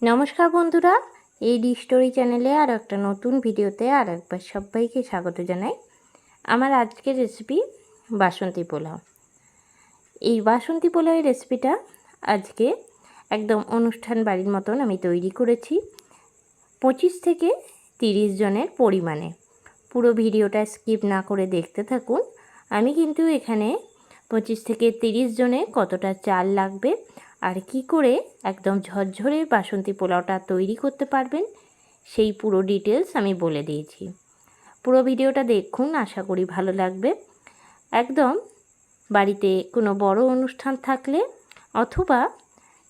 নমস্কার বন্ধুরা, এই ডি স্টোরি চ্যানেলে আর একটা নতুন ভিডিওতে আর একবার সবাইকে স্বাগত জানাই। আমার আজকের রেসিপি বাসন্তী পোলাও। এই বাসন্তী পোলাওয়ের রেসিপিটা আজকে একদম অনুষ্ঠান বাড়ির মতন আমি তৈরি করেছি 25 থেকে 30 জনের পরিমাণে। পুরো ভিডিওটা স্কিপ না করে দেখতে থাকুন। আমি কিন্তু এখানে 25 থেকে 30 জনে কতটা চাল লাগবে আর কি করে একদম ঝরঝরে বাসন্তী পোলাওটা তৈরি করতে পারবেন সেই পুরো ডিটেলস আমি বলে দিয়েছি। পুরো ভিডিওটা দেখুন, আশা করি ভালো লাগবে। একদম বাড়িতে কোনো বড় অনুষ্ঠান থাকলে অথবা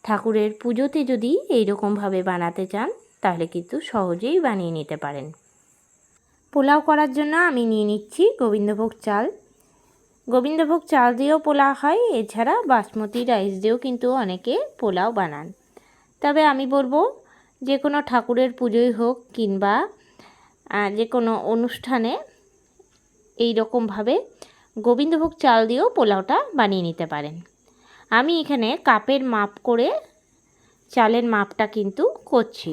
ঠাকুরের পুজোতে যদি এইরকমভাবে বানাতে চান তাহলে কিন্তু সহজেই বানিয়ে নিতে পারেন। পোলাও করার জন্য আমি নিয়ে নিচ্ছি গোবিন্দভোগ চাল। গোবিন্দভোগ চাল দিয়েও পোলাও হয়, এছাড়া বাসমতি রাইস দিয়েও কিন্তু অনেকে পোলাও বানান। তবে আমি বলবো যে কোনো ঠাকুরের পুজোই হোক কিংবা যে কোনো অনুষ্ঠানে এই রকমভাবে গোবিন্দভোগ চাল দিয়েও পোলাওটা বানিয়ে নিতে পারেন। আমি এখানে কাপের মাপ করে চালের মাপটা কিন্তু করছি।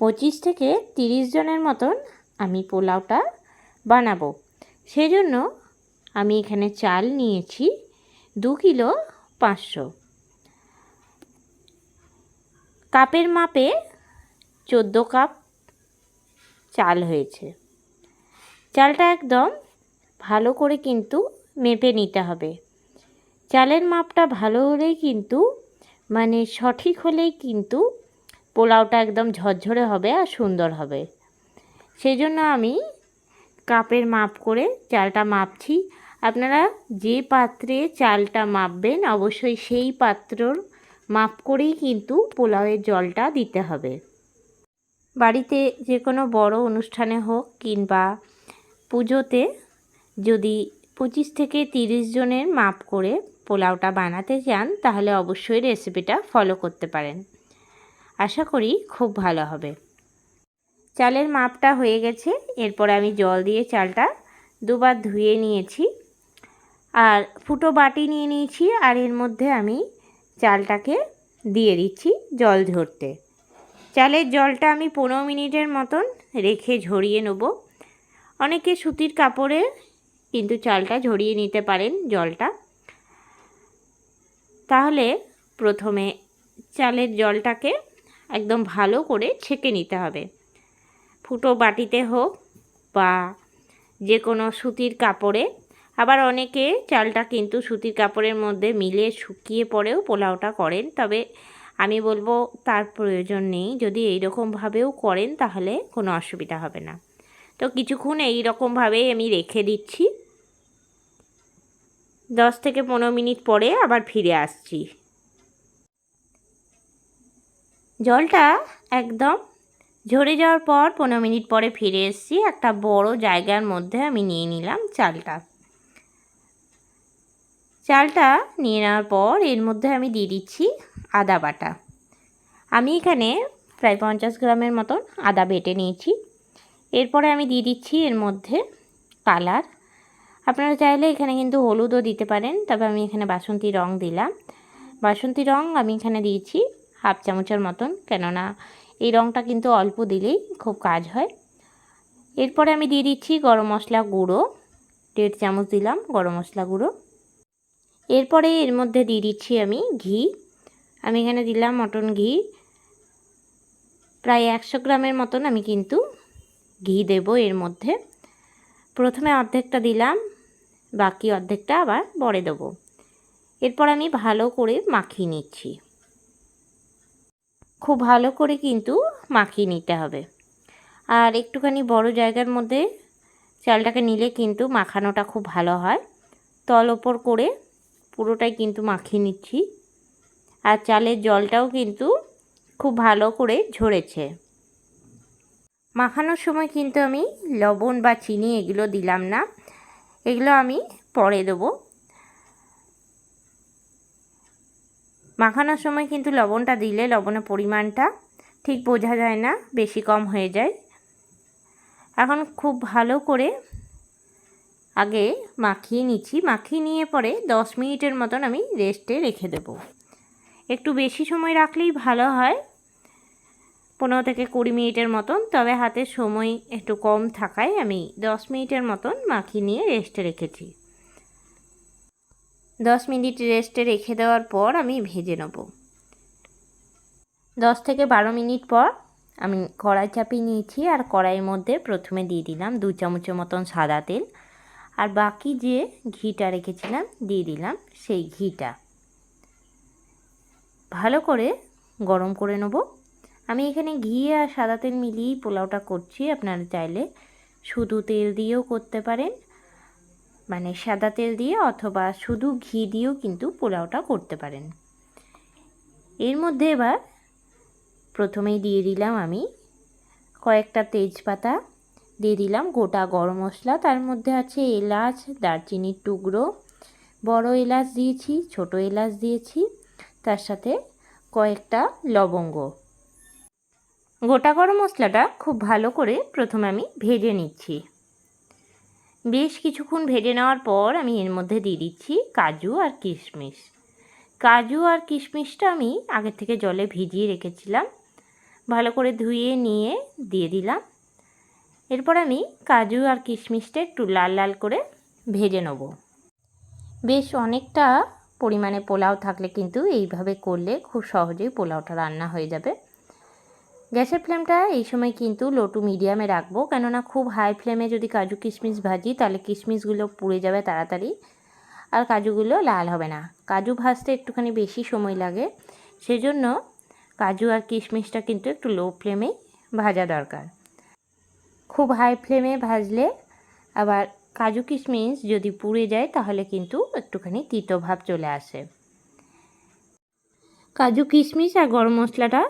25 থেকে 30 জনের মতন আমি পোলাওটা বানাবো, সেজন্য আমি এখানে চাল নিয়েছি 2 কিলো 500। কাপের মাপে 14 কাপ চাল হয়েছে। চালটা একদম ভালো করে কিন্তু মেপে নিতে হবে। চালের মাপটা ভালো হলেই কিন্তু সঠিক হলেই কিন্তু পোলাওটা একদম ঝরঝরে হবে আর সুন্দর হবে। সেই জন্য আমি কাপের মাপ করে চালটা মাপছি। আপনারা যে পাত্রে চালটা মাপবেন অবশ্যই সেই পাত্রর মাপ করেই কিন্তু পোলাওয়ের জলটা দিতে হবে। বাড়িতে যে কোনো বড় অনুষ্ঠানে হোক কিংবা পুজোতে যদি 25 থেকে 30 জনের মাপ করে পোলাওটা বানাতে চান তাহলে অবশ্যই রেসিপিটা ফলো করতে পারেন। আশা করি খুব ভালো হবে। চালের মাপটা হয়ে গেছে। এরপর আমি জল দিয়ে চালটা দুবার ধুয়ে নিয়েছি আর ফুটো বাটি নিয়ে নিয়েছি, আর এর মধ্যে আমি চালটাকে দিয়ে দিচ্ছি জল ঝরতে। চালের জলটা আমি 15 মিনিটের মতন রেখে ঝরিয়ে নেব। অনেকে সুতির কাপড়ে কিন্তু চালটা ঝরিয়ে নিতে পারেন জলটা। তাহলে প্রথমে চালের জলটাকে একদম ভালো করে ছেঁকে নিতে হবে। ফুটো বাটিতে হোক বা যে কোনো সুতির কাপড়ে। আবার অনেকে চালটা কিন্তু সুতির কাপড়ের মধ্যে মিলে শুকিয়ে পরেও পোলাওটা করেন, তবে আমি বলবো তার প্রয়োজন নেই। যদি এইরকমভাবেও করেন তাহলে কোনো অসুবিধা হবে না। তো কিছুক্ষণ এইরকমভাবেই আমি রেখে দিচ্ছি। 10 থেকে 15 মিনিট পরে আবার ফিরে আসছি। জলটা একদম ঝরে যাওয়ার পর 15 মিনিট পরে ফিরে এসেছি। একটা বড় জায়গার মধ্যে আমি নিয়ে নিলাম চালটা নিয়ে নেওয়ার পর এর মধ্যে আমি দিয়ে দিচ্ছি আদা বাটা। আমি এখানে প্রায় 50 গ্রামের মতন আদা বেটে নিয়েছি। এরপরে আমি দিয়ে দিচ্ছি এর মধ্যে কালার। আপনারা চাইলে এখানে কিন্তু হলুদও দিতে পারেন, তবে আমি এখানে বাসন্তী রং দিলাম। বাসন্তী রং আমি এখানে দিয়েছি 1/2 চামচের মতন, কেননা এই রঙটা কিন্তু অল্প দিলেই খুব কাজ হয়। এরপরে আমি দিয়ে দিচ্ছি গরম মশলা গুঁড়ো, 1.5 চামচ দিলাম গরম মশলা গুঁড়ো। এরপরে এর মধ্যে দিয়ে দিচ্ছি আমি ঘি। আমি এখানে দিলাম মটন ঘি, প্রায় 100 গ্রামের মতন আমি কিন্তু ঘি দেব এর মধ্যে। প্রথমে অর্ধেকটা দিলাম, বাকি অর্ধেকটা আবার পরে দেবো। এরপর আমি ভালো করে মাখিয়ে নিচ্ছি। খুব ভালো করে কিন্তু মাখিয়ে নিতে হবে। আর একটুখানি বড় জায়গার মধ্যে চালটাকে নিলে কিন্তু মাখানোটা খুব ভালো হয়। তল ওপর করে পুরোটাই কিন্তু মাখিয়ে নিচ্ছি। আর চালের জলটাও কিন্তু খুব ভালো করে ঝরেছে। মাখানোর সময় কিন্তু আমি লবণ বা চিনি এগুলো দিলাম না, এগুলো আমি পরে দেবো। মাখানোর সময় কিন্তু লবণটা দিলে লবণের পরিমাণটা ঠিক বোঝা যায় না, বেশি কম হয়ে যায়। এখন খুব ভালো করে আগে মাখিয়ে নিচ্ছি। মাখিয়ে নিয়ে পরে 10 মিনিটের মতন আমি রেস্টে রেখে দেব। একটু বেশি সময় রাখলেই ভালো হয়, 15 থেকে 20 মিনিটের মতন, তবে হাতে সময় একটু কম থাকায় আমি 10 মিনিটের মতন মাখিয়ে নিয়ে রেস্টে রেখেছি। 10 মিনিট রেস্টে রেখে দেওয়ার পর আমি ভেজে নেব। 10 থেকে 12 মিনিট পর আমি কড়াই চাপিয়ে নিয়েছি, আর কড়াইয়ের মধ্যে প্রথমে দিয়ে দিলাম 2 চামচের মতন সাদা তেল, আর বাকি যে ঘিটা রেখেছিলাম দিয়ে দিলাম সেই ঘিটা। ভালো করে গরম করে নেব। আমি এখানে ঘি আর সাদা তেল মিলিয়েই পোলাওটা করছি, আপনারা চাইলে শুধু তেল দিয়েও করতে পারেন, মানে সাদা তেল দিয়ে, অথবা শুধু ঘি দিয়েও কিন্তু পোলাওটা করতে পারেন। এর মধ্যে এবার প্রথমেই দিয়ে দিলাম আমি কয়েকটা তেজপাতা, দিয়ে দিলাম গোটা গরম মশলা, তার মধ্যে আছে এলাচ, দারচিনির টুকরো, বড় এলাচ দিয়েছি, ছোট এলাচ দিয়েছি, তার সাথে কয়েকটা লবঙ্গ। গোটা গরম মশলাটা খুব ভালো করে প্রথমে আমি ভেজে নিচ্ছি। বেশ কিছুক্ষণ ভেজে নেওয়ার পর আমি এর মধ্যে দিয়ে দিচ্ছি কাজু আর কিশমিশ। কাজু আর কিশমিশটা আমি আগে থেকে জলে ভিজিয়ে রেখেছিলাম, ভালো করে ধুয়ে নিয়ে দিয়ে দিলাম। এরপর আমি কাজু আর কিশমিশটা একটু লাল লাল করে ভেজে নেব। বেশ অনেকটা পরিমাণে পোলাও থাকলে কিন্তু এইভাবে করলে খুব সহজেই পোলাওটা রান্না হয়ে যাবে। গ্যাসের ফ্লেমটা এই সময় কিন্তু লো টু মিডিয়ামে রাখবো, কেননা খুব হাই ফ্লেমে যদি কাজু কিশমিশ ভাজি তাহলে কিশমিশগুলো পুড়ে যাবে তাড়াতাড়ি, আর কাজুগুলো লাল হবে না। কাজু ভাজতে একটুখানি বেশি সময় লাগে, সেজন্য কাজু আর কিশমিশটা কিন্তু একটু লো ফ্লেমেই ভাজা দরকার। খুব হাই ফ্লেমে ভাজলে আবার কাজু কিশমিশ যদি পুড়ে যায় তাহলে কিন্তু একটুখানি তিতো ভাব চলে আসে। কাজু কিশমিশ আর গরম মশলাটা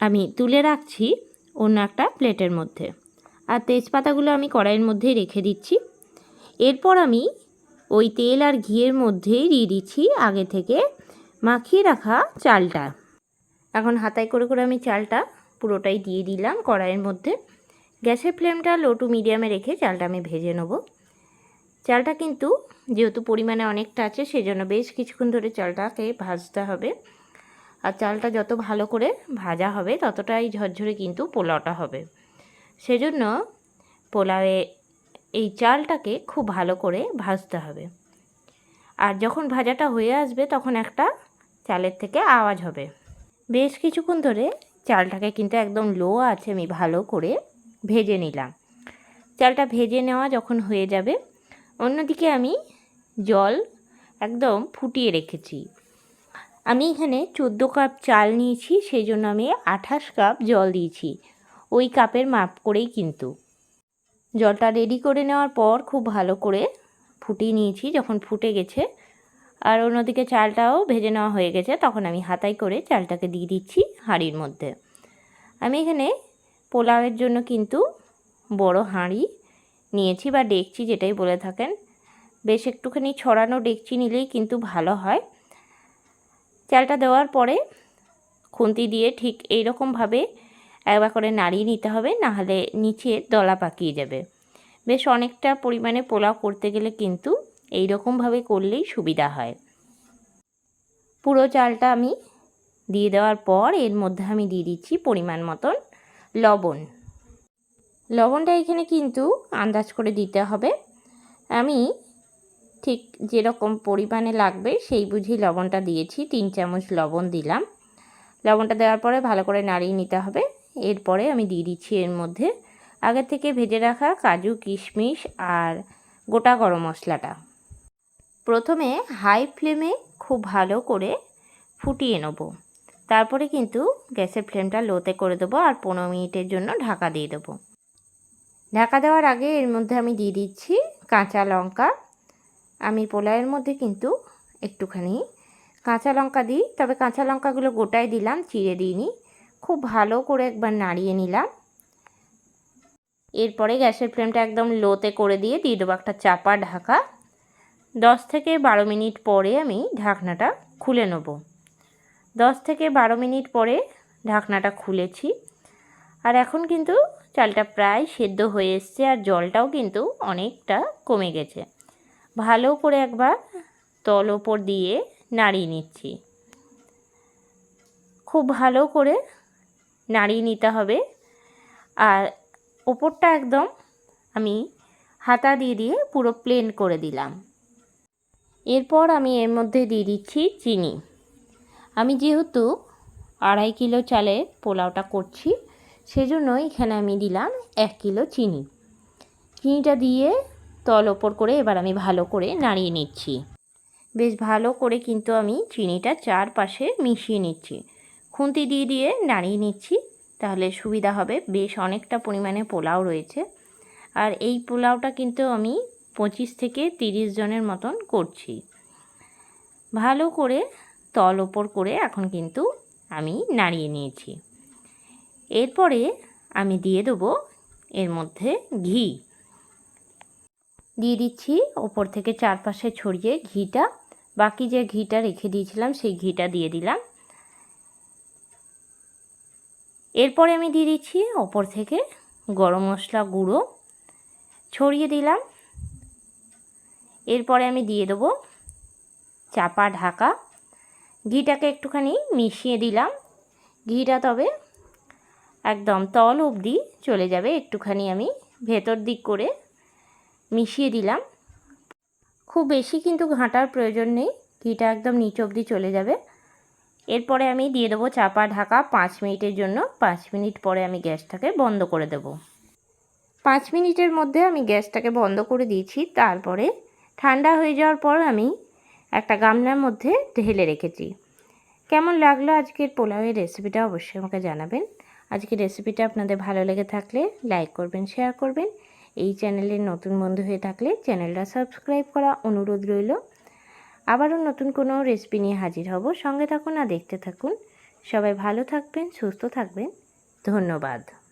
আমি তুলে রাখছি অন্য একটা প্লেটের মধ্যে, আর তেজপাতাগুলো আমি কড়াইয়ের মধ্যেই রেখে দিচ্ছি। এরপর আমি ওই তেল আর ঘিয়ের মধ্যেই দিয়ে দিচ্ছি আগে থেকে মাখিয়ে রাখা চালটা। এখন হাতায় করে করে আমি চালটা পুরোটাই দিয়ে দিলাম কড়াইয়ের মধ্যে। গ্যাসের ফ্লেমটা লো টু মিডিয়ামে রেখে চালটা আমি ভেজে নেব। চালটা কিন্তু যেহেতু পরিমাণে অনেকটা আছে, সেজন্য বেশ কিছুক্ষণ ধরে চালটাকে ভাজতে হবে, আর চালটা যত ভালো করে ভাজা হবে ততটাই ঝরঝরে কিন্তু পোলাওটা হবে। সেজন্য পোলাওয়ে এই চালটাকে খুব ভালো করে ভাজতে হবে, আর যখন ভাজাটা হয়ে আসবে তখন একটা চালের থেকে আওয়াজ হবে। বেশ কিছুক্ষণ ধরে চালটাকে কিন্তু একদম লো আছে আমি ভালো করে ভেজে নিলাম। চালটা ভেজে নেওয়া যখন হয়ে যাবে, অন্যদিকে আমি জল একদম ফুটিয়ে রেখেছি। আমি এখানে 14 কাপ চাল নিয়েছি, সেই জন্য আমি 28 কাপ জল দিয়েছি, ওই কাপের মাপ করেই কিন্তু। জলটা রেডি করে নেওয়ার পর খুব ভালো করে ফুটিয়ে নিয়েছি। যখন ফুটে গেছে আর অন্যদিকে চালটাও ভেজে নেওয়া হয়ে গেছে, তখন আমি হাতায় করে চালটাকে দিয়ে দিচ্ছি হাঁড়ির মধ্যে। আমি এখানে পোলাওয়ের জন্য কিন্তু বড় হাঁড়ি নিয়েছি, বা ডেকচি যেটাই বলে থাকেন। বেশ একটুখানি ছড়ানো ডেকচি নিলেই কিন্তু ভালো হয়। চালটা দেওয়ার পরে খুন্তি দিয়ে ঠিক এই রকমভাবে একবার করে নাড়িয়ে নিতে হবে, নাহলে নিচে দলা পাকিয়ে যাবে। বেশ অনেকটা পরিমাণে পোলাও করতে গেলে কিন্তু এই রকমভাবে করলেই সুবিধা হয়। পুরো চালটা আমি দিয়ে দেওয়ার পর এর মধ্যে আমি দিয়ে দিচ্ছি পরিমাণ মতন লবণ। লবণটা এখানে কিন্তু আন্দাজ করে দিতে হবে। আমি ঠিক যেরকম পরিমাণে লাগবে সেই বুঝি লবণটা দিয়েছি। 3 চামচ লবণ দিলাম। লবণটা দেওয়ার পরে ভালো করে নাড়িয়ে নিতে হবে। এরপরে আমি দিয়ে দিচ্ছি এর মধ্যে আগে থেকে ভেজে রাখা কাজু কিশমিশ আর গোটা গরম মশলাটা। প্রথমে হাই ফ্লেমে খুব ভালো করে ফুটিয়ে নেব, তারপরে কিন্তু গ্যাসের ফ্লেমটা লোতে করে দেবো, আর 15 মিনিটের জন্য ঢাকা দিয়ে দেবো। ঢাকা দেওয়ার আগে এর মধ্যে আমি দিয়ে দিচ্ছি কাঁচা লঙ্কা। আমি পোলাওয়ের মধ্যে কিন্তু একটুখানি কাঁচা লঙ্কা দিই, তবে কাঁচা লঙ্কাগুলো গোটায় দিলাম, চিড়ে দিইনি। খুব ভালো করে একবার নাড়িয়ে নিলাম। এরপরে গ্যাসের ফ্লেমটা একদম লোতে করে দিয়ে দেবো একটা চাপা ঢাকা। 10 থেকে 12 মিনিট পরে আমি ঢাকনাটা খুলে নেব। 10 থেকে 12 মিনিট পরে ঢাকনাটা খুলেছি, আর এখন কিন্তু চালটা প্রায় সেদ্ধ হয়ে এসছে, আর জলটাও কিন্তু অনেকটা কমে গেছে। ভালো করে একবার তল ওপর দিয়ে নাড়িয়ে নিচ্ছি। খুব ভালো করে নাড়িয়ে নিতে হবে। আর ওপরটা একদম আমি হাতা দিয়ে পুরো প্লেন করে দিলাম। এরপর আমি এর মধ্যে দিয়ে দিচ্ছি চিনি। আমি যেহেতু 2.5 কিলো চালের পোলাওটা করছি, সেজন্য এখানে আমি দিলাম 1 কিলো চিনি। চিনিটা দিয়ে তল ওপর করে এবার আমি ভালো করে নাড়িয়ে নিচ্ছি। বেশ ভালো করে কিন্তু আমি চিনিটা চারপাশে মিশিয়ে নিচ্ছি। খুন্তি দিয়ে নাড়িয়ে নিচ্ছি, তাহলে সুবিধা হবে। বেশ অনেকটা পরিমাণে পোলাও রয়েছে। আর এই পোলাওটা কিন্তু আমি 25 থেকে 30 জনের মতন করছি। ভালো করে তল ওপর করে এখন কিন্তু আমি নাড়িয়ে নিয়েছি। এরপরে আমি দিয়ে দেবো এর মধ্যে ঘি। দিয়ে দিচ্ছি ওপর থেকে চারপাশে ছড়িয়ে ঘিটা। বাকি যে ঘিটা রেখে দিয়েছিলাম সেই ঘিটা দিয়ে দিলাম। এরপরে আমি দিয়ে দিচ্ছি ওপর থেকে গরম মশলা গুঁড়ো ছড়িয়ে দিলাম। এরপরে আমি দিয়ে দেবো চাপা ঢাকা। ঘিটাকে একটুখানি মিশিয়ে দিলাম। ঘিটা তবে একদম তল অবধি চলে যাবে, একটুখানি আমি ভেতর দিক করে মিশিয়ে দিলাম। খুব বেশি কিন্তু ঘাঁটার প্রয়োজন নেই, ঘিটা একদম নিচ অবধি চলে যাবে। এরপরে আমি দিয়ে দেবো চাপা ঢাকা 5 মিনিটের জন্য। 5 মিনিট পরে আমি গ্যাসটাকে বন্ধ করে দেব। 5 মিনিটের মধ্যে আমি গ্যাসটাকে বন্ধ করে দিয়েছি। তারপরে ঠান্ডা হয়ে যাওয়ার পর আমি একটা গামলার মধ্যে ঢেলে রেখেছি। কেমন লাগলো আজকের পোলাওয়ের রেসিপিটা অবশ্যই আমাকে জানাবেন। আজকের রেসিপিটা আপনাদের ভালো লেগে থাকলে লাইক করবেন, শেয়ার করবেন। এই চ্যানেলের নতুন বন্ধু হয়ে থাকলে চ্যানেলটা সাবস্ক্রাইব করা অনুরোধ রইল। আবারও নতুন কোনো রেসিপি নিয়ে হাজির হব। সঙ্গে থাকুন আর দেখতে থাকুন। সবাই ভালো থাকবেন, সুস্থ থাকবেন। ধন্যবাদ।